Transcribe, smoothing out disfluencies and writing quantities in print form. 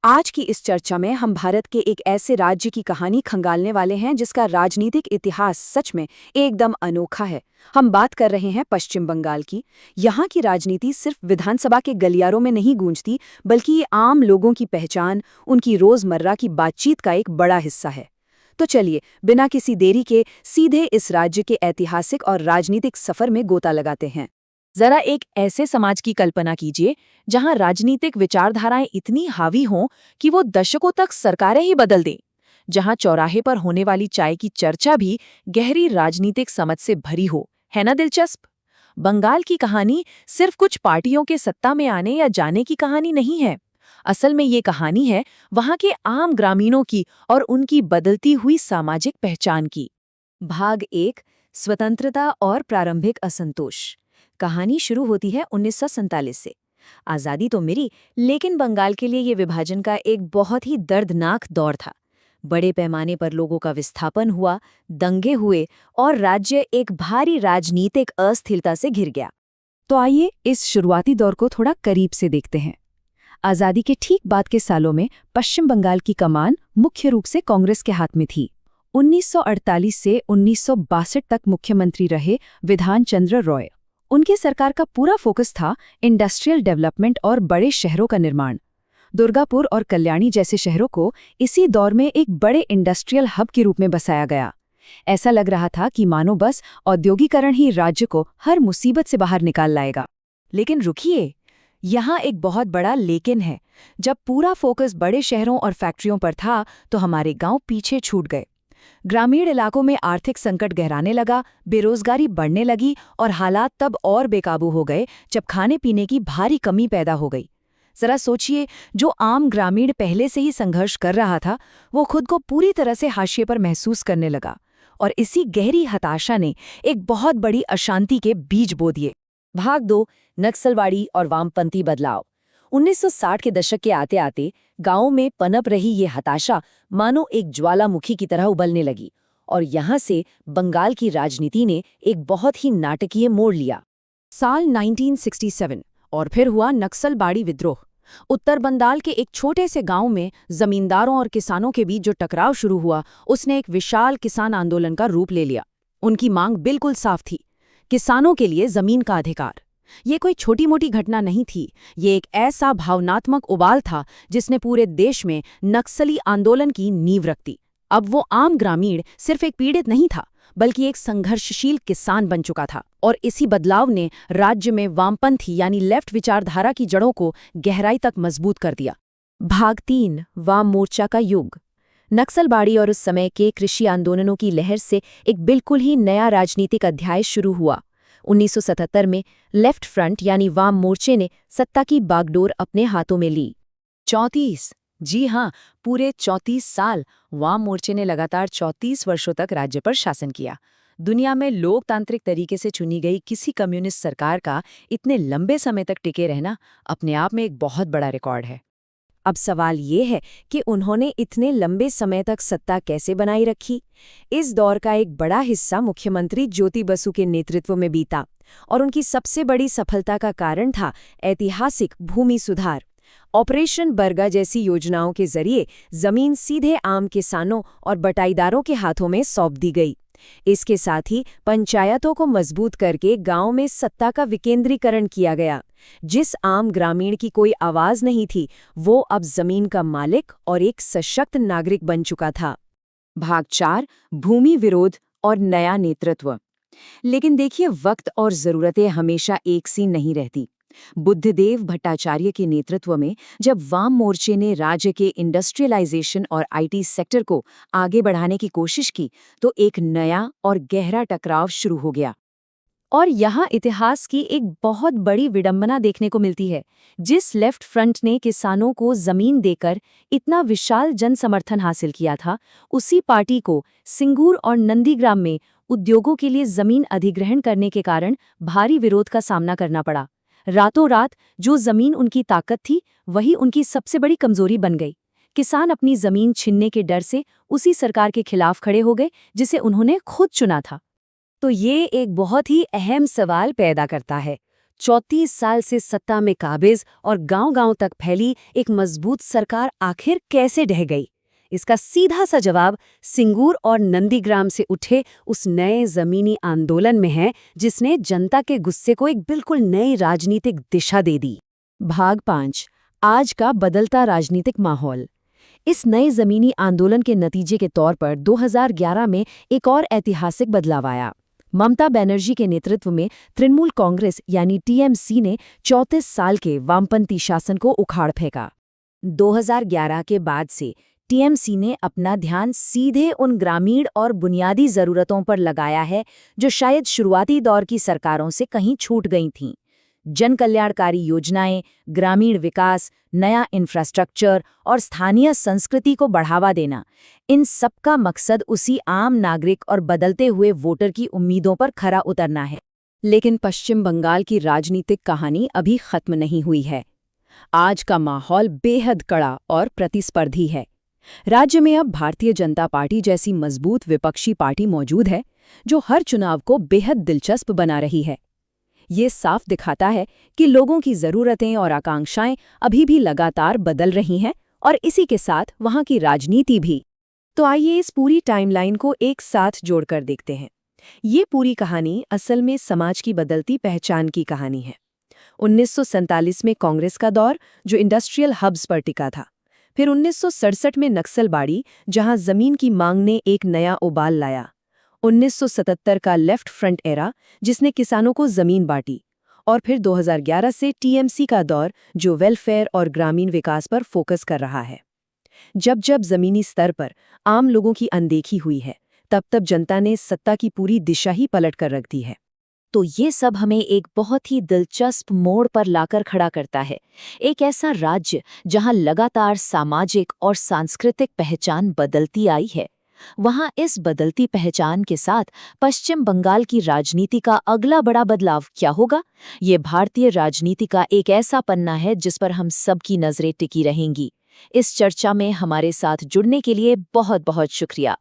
आज की इस चर्चा में हम भारत के एक ऐसे राज्य की कहानी खंगालने वाले हैं जिसका राजनीतिक इतिहास सच में एकदम अनोखा है। हम बात कर रहे हैं पश्चिम बंगाल की। यहाँ की राजनीति सिर्फ विधानसभा के गलियारों में नहीं गूंजती, बल्कि ये आम लोगों की पहचान, उनकी रोजमर्रा की बातचीत का एक बड़ा हिस्सा है। तो चलिए, बिना किसी देरी के सीधे इस राज्य के ऐतिहासिक और राजनीतिक सफर में गोता लगाते हैं। जरा एक ऐसे समाज की कल्पना कीजिए जहां राजनीतिक विचारधाराएं इतनी हावी हों कि वो दशकों तक सरकारें ही बदल दें, जहां चौराहे पर होने वाली चाय की चर्चा भी गहरी राजनीतिक समझ से भरी हो। है ना दिलचस्प? बंगाल की कहानी सिर्फ कुछ पार्टियों के सत्ता में आने या जाने की कहानी नहीं है। असल में ये कहानी है वहां के आम ग्रामीणों की और उनकी बदलती हुई सामाजिक पहचान की। भाग 1, स्वतंत्रता और प्रारंभिक असंतोष। कहानी शुरू होती है 1947 से। आज़ादी तो मिली, लेकिन बंगाल के लिए ये विभाजन का एक बहुत ही दर्दनाक दौर था। बड़े पैमाने पर लोगों का विस्थापन हुआ, दंगे हुए और राज्य एक भारी राजनीतिक अस्थिरता से घिर गया। तो आइए इस शुरुआती दौर को थोड़ा करीब से देखते हैं। आज़ादी के ठीक बाद के सालों में पश्चिम बंगाल की कमान मुख्य रूप से कांग्रेस के हाथ में थी। 1948 से 1962 तक मुख्यमंत्री रहे विधान चंद्र रॉय। उनकी सरकार का पूरा फोकस था इंडस्ट्रियल डेवलपमेंट और बड़े शहरों का निर्माण। दुर्गापुर और कल्याणी जैसे शहरों को इसी दौर में एक बड़े इंडस्ट्रियल हब के रूप में बसाया गया। ऐसा लग रहा था कि मानो बस औद्योगिकरण ही राज्य को हर मुसीबत से बाहर निकाल लाएगा। लेकिन रुकिए, यहाँ एक बहुत बड़ा लेकिन है। जब पूरा फोकस बड़े शहरों और फैक्ट्रियों पर था तो हमारे गांव पीछे छूट गए। ग्रामीण इलाकों में आर्थिक संकट गहराने लगा, बेरोजगारी बढ़ने लगी और हालात तब और बेकाबू हो गए जब खाने पीने की भारी कमी पैदा हो गई। जरा सोचिए, जो आम ग्रामीण पहले से ही संघर्ष कर रहा था, वो खुद को पूरी तरह से हाशिए पर महसूस करने लगा। और इसी गहरी हताशा ने एक बहुत बड़ी अशांति के बीज बो दिए। भाग 2, नक्सलवाड़ी और वामपंथी बदलाव। 1960 के दशक के आते आते गांवों में पनप रही ये हताशा मानो एक ज्वालामुखी की तरह उबलने लगी, और यहाँ से बंगाल की राजनीति ने एक बहुत ही नाटकीय मोड़ लिया। साल 1967 और फिर हुआ नक्सलबाड़ी विद्रोह। उत्तर बंगाल के एक छोटे से गांव में जमींदारों और किसानों के बीच जो टकराव शुरू हुआ, उसने एक विशाल किसान आंदोलन का रूप ले लिया। उनकी मांग बिल्कुल साफ थी, किसानों के लिए जमीन का अधिकार। ये कोई छोटी मोटी घटना नहीं थी, ये एक ऐसा भावनात्मक उबाल था जिसने पूरे देश में नक्सली आंदोलन की नींव रख दी। अब वो आम ग्रामीण सिर्फ एक पीड़ित नहीं था, बल्कि एक संघर्षशील किसान बन चुका था। और इसी बदलाव ने राज्य में वामपंथी यानी लेफ्ट विचारधारा की जड़ों को गहराई तक मजबूत कर दिया। भाग 3, वाम मोर्चा का युग। नक्सलबाड़ी और उस समय के कृषि आंदोलनों की लहर से एक बिल्कुल ही नया राजनीतिक अध्याय शुरू हुआ। 1977 में लेफ्ट फ्रंट यानी वाम मोर्चे ने सत्ता की बागडोर अपने हाथों में ली। 34, जी हाँ, पूरे 34 साल वाम मोर्चे ने लगातार 34 वर्षों तक राज्य पर शासन किया। दुनिया में लोकतांत्रिक तरीके से चुनी गई किसी कम्युनिस्ट सरकार का इतने लंबे समय तक टिके रहना अपने आप में एक बहुत बड़ा रिकॉर्ड है। अब सवाल ये है कि उन्होंने इतने लंबे समय तक सत्ता कैसे बनाई रखी। इस दौर का एक बड़ा हिस्सा मुख्यमंत्री ज्योति बसु के नेतृत्व में बीता, और उनकी सबसे बड़ी सफलता का कारण था ऐतिहासिक भूमि सुधार। ऑपरेशन बरगा जैसी योजनाओं के जरिए जमीन सीधे आम किसानों और बटाईदारों के हाथों में सौंप दी गई। इसके साथ ही पंचायतों को मजबूत करके गांव में सत्ता का विकेंद्रीकरण किया गया। जिस आम ग्रामीण की कोई आवाज नहीं थी, वो अब जमीन का मालिक और एक सशक्त नागरिक बन चुका था। भाग 4, भूमि विरोध और नया नेतृत्व। लेकिन देखिए, वक्त और जरूरतें हमेशा एक सी नहीं रहती। बुद्धदेव भट्टाचार्य के नेतृत्व में जब वाम मोर्चे ने राज्य के इंडस्ट्रियलाइजेशन और आईटी सेक्टर को आगे बढ़ाने की कोशिश की, तो एक नया और गहरा टकराव शुरू हो गया। और यहाँ इतिहास की एक बहुत बड़ी विडंबना देखने को मिलती है। जिस लेफ्ट फ्रंट ने किसानों को जमीन देकर इतना विशाल जन समर्थन हासिल किया था, उसी पार्टी को सिंगूर और नंदीग्राम में उद्योगों के लिए जमीन अधिग्रहण करने के कारण भारी विरोध का सामना करना पड़ा। रातों रात जो जमीन उनकी ताकत थी, वही उनकी सबसे बड़ी कमजोरी बन गई। किसान अपनी जमीन छीनने के डर से उसी सरकार के खिलाफ खड़े हो गए जिसे उन्होंने खुद चुना था। तो ये एक बहुत ही अहम सवाल पैदा करता है, 34 साल से सत्ता में काबिज और गांव-गांव तक फैली एक मजबूत सरकार आखिर कैसे ढह गई? इसका सीधा सा जवाब सिंगूर और नंदीग्राम से उठे उस नए जमीनी आंदोलन में है, जिसने जनता के गुस्से को एक बिल्कुल नई राजनीतिक दिशा दे दी। भाग 5। आज का बदलता राजनीतिक माहौल। इस नए जमीनी आंदोलन के नतीजे के तौर पर 2011 में एक और ऐतिहासिक बदलाव आया। ममता बनर्जी के नेतृत्व में तृणमूल कांग्रेस यानी टीएमसी ने 34 साल के वामपंथी शासन को उखाड़ फेंका। 2011 के बाद से टीएमसी ने अपना ध्यान सीधे उन ग्रामीण और बुनियादी ज़रूरतों पर लगाया है जो शायद शुरुआती दौर की सरकारों से कहीं छूट गई थीं। जन कल्याणकारी योजनाएं, ग्रामीण विकास, नया इंफ्रास्ट्रक्चर और स्थानीय संस्कृति को बढ़ावा देना, इन सब का मकसद उसी आम नागरिक और बदलते हुए वोटर की उम्मीदों पर खरा उतरना है। लेकिन पश्चिम बंगाल की राजनीतिक कहानी अभी खत्म नहीं हुई है। आज का माहौल बेहद कड़ा और प्रतिस्पर्धी है। राज्य में अब भारतीय जनता पार्टी जैसी मजबूत विपक्षी पार्टी मौजूद है, जो हर चुनाव को बेहद दिलचस्प बना रही है। ये साफ दिखाता है कि लोगों की ज़रूरतें और आकांक्षाएं अभी भी लगातार बदल रही हैं और इसी के साथ वहाँ की राजनीति भी। तो आइए इस पूरी टाइमलाइन को एक साथ जोड़कर देखते हैं। ये पूरी कहानी असल में समाज की बदलती पहचान की कहानी है। 1947 में कांग्रेस का दौर, जो इंडस्ट्रियल हब्स पर टिका था। फिर 1967 में नक्सलबाड़ी, जहां जमीन की मांग ने एक नया उबाल लाया। 1977 का लेफ्ट फ्रंट एरा, जिसने किसानों को जमीन बांटी। और फिर 2011 से टीएमसी का दौर, जो वेलफेयर और ग्रामीण विकास पर फोकस कर रहा है। जब जब जमीनी स्तर पर आम लोगों की अनदेखी हुई है, तब तब जनता ने सत्ता की पूरी दिशा ही पलट कर रख दी है। तो ये सब हमें एक बहुत ही दिलचस्प मोड़ पर लाकर खड़ा करता है। एक ऐसा राज्य जहां लगातार सामाजिक और सांस्कृतिक पहचान बदलती आई है। वहां इस बदलती पहचान के साथ पश्चिम बंगाल की राजनीति का अगला बड़ा बदलाव क्या होगा? ये भारतीय राजनीति का एक ऐसा पन्ना है जिस पर हम सबकी नजरें टिकी रहेंगी। इस चर्चा में हमारे साथ जुड़ने के लिए बहुत बहुत शुक्रिया।